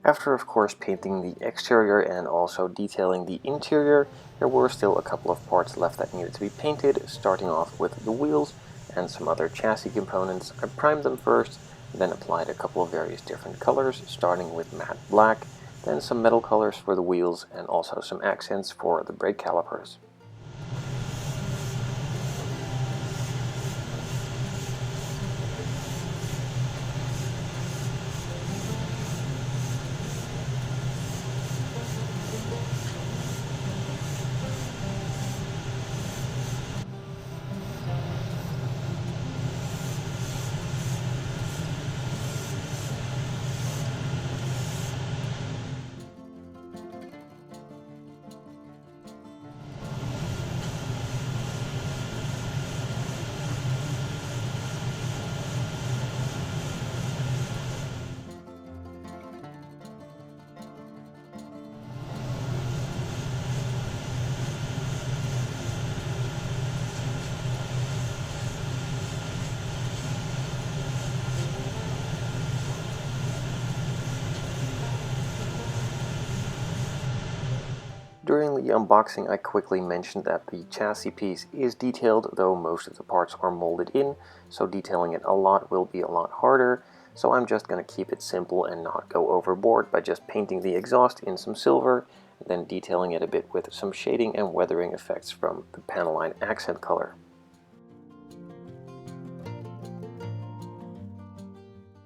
After of course painting the exterior and also detailing the interior, there were still a couple of parts left that needed to be painted, starting off with the wheels and some other chassis components. I primed them first, then applied a couple of various different colors, starting with matte black, then some metal colors for the wheels, and also some accents for the brake calipers. During the unboxing, I quickly mentioned that the chassis piece is detailed, though most of the parts are molded in, so detailing it a lot will be a lot harder. So I'm just going to keep it simple and not go overboard by just painting the exhaust in some silver, then detailing it a bit with some shading and weathering effects from the Panelline accent color.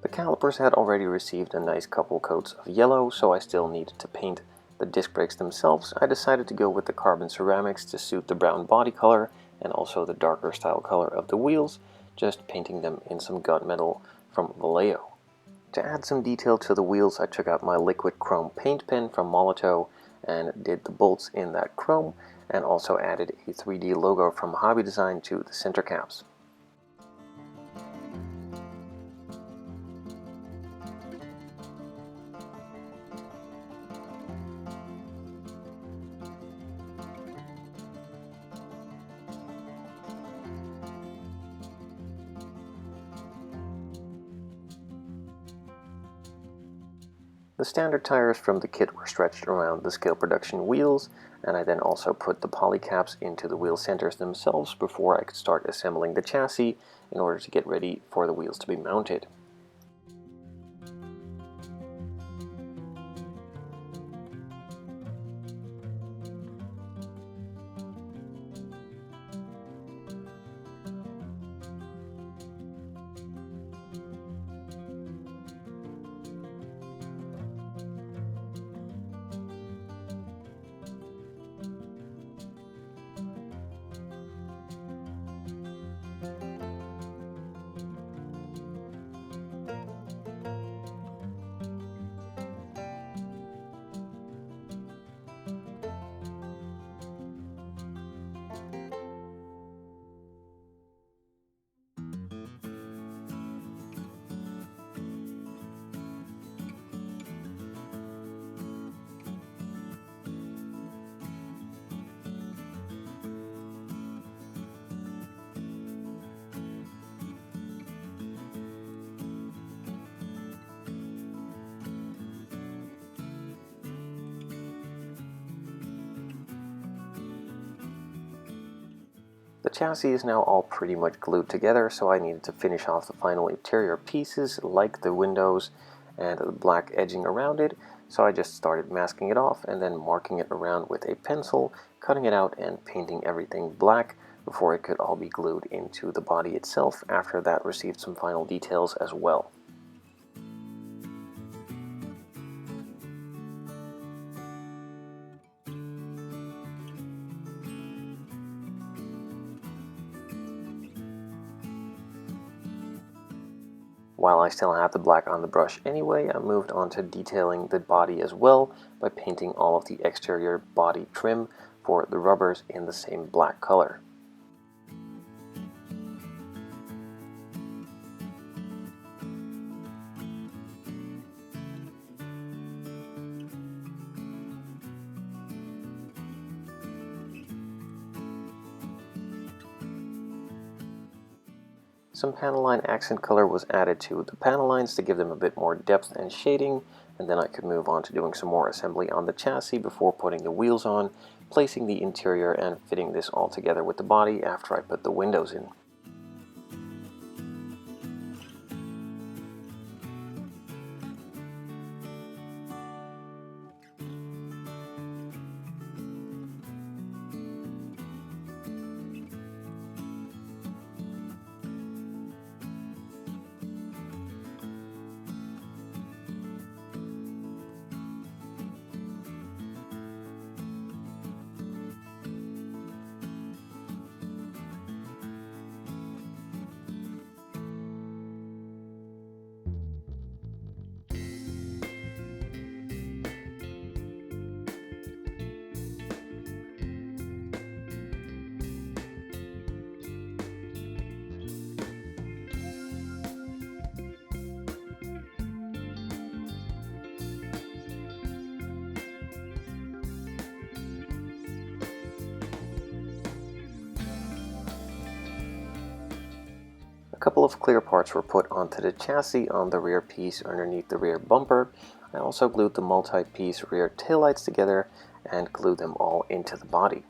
The calipers had already received a nice couple coats of yellow, so I still needed to paint the disc brakes themselves. I decided to go with the carbon ceramics to suit the brown body color and also the darker style color of the wheels, just painting them in some gunmetal from Vallejo. To add some detail to the wheels, I took out my liquid chrome paint pen from Molotow and did the bolts in that chrome, and also added a 3D logo from Hobby Design to the center caps. The standard tires from the kit were stretched around the scale production wheels, and I then also put the poly caps into the wheel centers themselves before I could start assembling the chassis in order to get ready for the wheels to be mounted. The chassis is now all pretty much glued together, so I needed to finish off the final interior pieces like the windows and the black edging around it, so I just started masking it off and then marking it around with a pencil, cutting it out and painting everything black before it could all be glued into the body itself. After that, received some final details as well. While I still have the black on the brush anyway, I moved on to detailing the body as well by painting all of the exterior body trim for the rubbers in the same black color. Some Panelline accent color was added to the panel lines to give them a bit more depth and shading, and then I could move on to doing some more assembly on the chassis before putting the wheels on, placing the interior and fitting this all together with the body after I put the windows in. A couple of clear parts were put onto the chassis on the rear piece underneath the rear bumper. I also glued the multi-piece rear taillights together and glued them all into the body.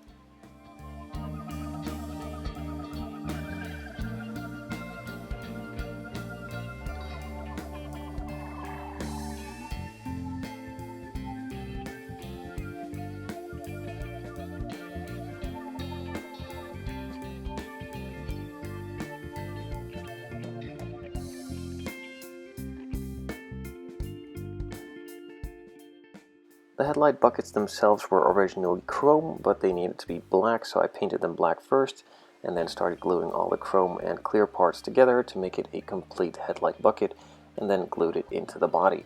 The headlight buckets themselves were originally chrome, but they needed to be black, so I painted them black first, and then started gluing all the chrome and clear parts together to make it a complete headlight bucket, and then glued it into the body.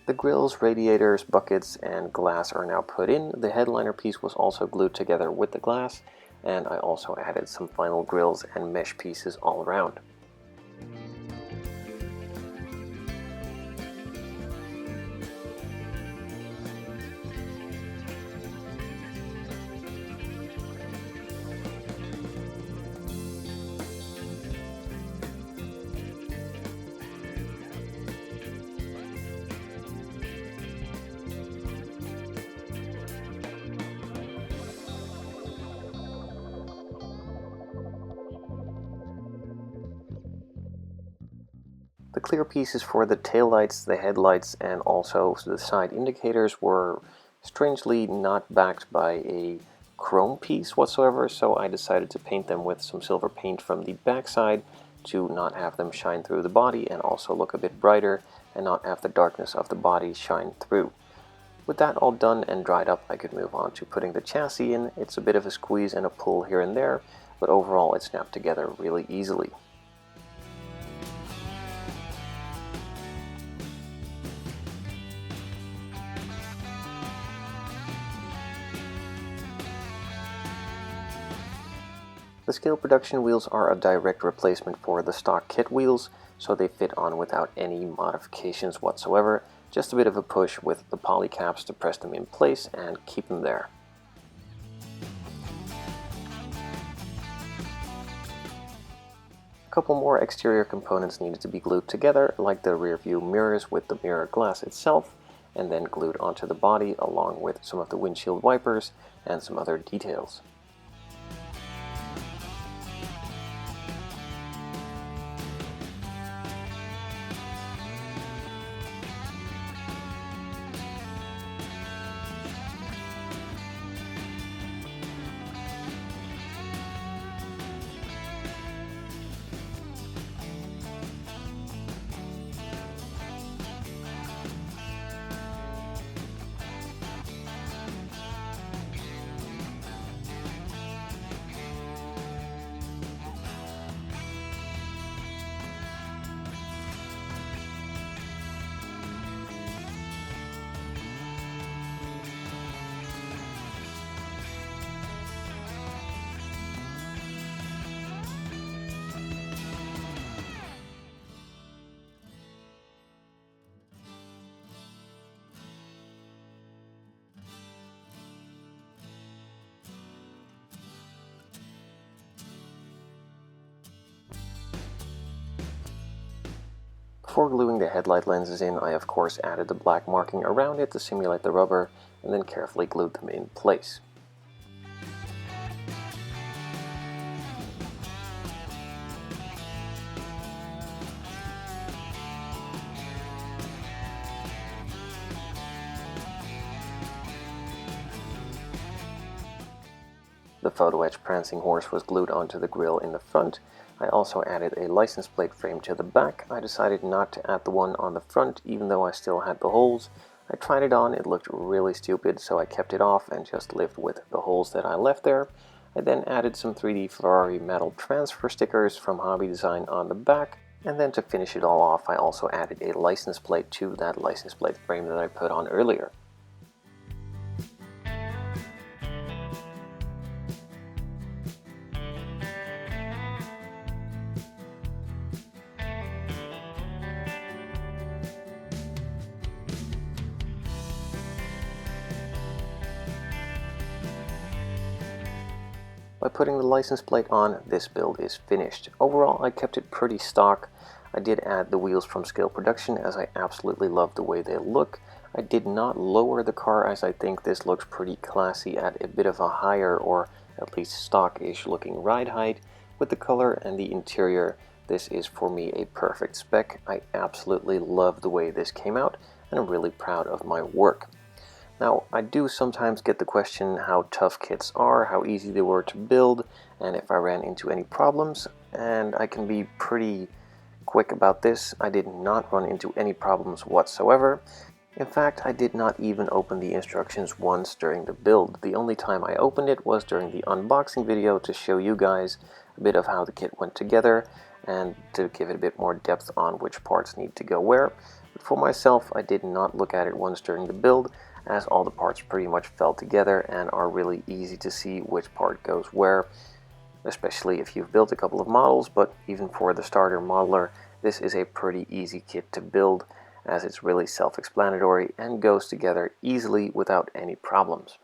The grills, radiators, buckets, and glass are now put in. The headliner piece was also glued together with the glass, and I also added some final grills and mesh pieces all around. The clear pieces for the taillights, the headlights, and also the side indicators were strangely not backed by a chrome piece whatsoever, so I decided to paint them with some silver paint from the backside to not have them shine through the body and also look a bit brighter and not have the darkness of the body shine through. With that all done and dried up, I could move on to putting the chassis in. It's a bit of a squeeze and a pull here and there, but overall it snapped together really easily. The scale production wheels are a direct replacement for the stock kit wheels, so they fit on without any modifications whatsoever, just a bit of a push with the poly caps to press them in place and keep them there. A couple more exterior components needed to be glued together, like the rear view mirrors with the mirror glass itself, and then glued onto the body along with some of the windshield wipers and some other details. Before gluing the headlight lenses in, I of course added the black marking around it to simulate the rubber, and then carefully glued them in place. The photo etch prancing horse was glued onto the grille in the front. I also added a license plate frame to the back. I decided not to add the one on the front, even though I still had the holes. I tried it on, it looked really stupid, so I kept it off and just lived with the holes that I left there. I then added some 3D Ferrari metal transfer stickers from Hobby Design on the back, and then to finish it all off, I also added a license plate to that license plate frame that I put on earlier. By putting the license plate on, this build is finished. Overall, I kept it pretty stock. I did add the wheels from Scale Production as I absolutely love the way they look. I did not lower the car as I think this looks pretty classy at a bit of a higher or at least stock-ish looking ride height. With the color and the interior, this is for me a perfect spec. I absolutely love the way this came out and I'm really proud of my work. Now, I do sometimes get the question how tough kits are, how easy they were to build, and if I ran into any problems, and I can be pretty quick about this. I did not run into any problems whatsoever. In fact, I did not even open the instructions once during the build. The only time I opened it was during the unboxing video to show you guys a bit of how the kit went together and to give it a bit more depth on which parts need to go where. But for myself, I did not look at it once during the build, as all the parts pretty much fell together and are really easy to see which part goes where, especially if you've built a couple of models. But even for the starter modeler, this is a pretty easy kit to build, as it's really self-explanatory and goes together easily without any problems.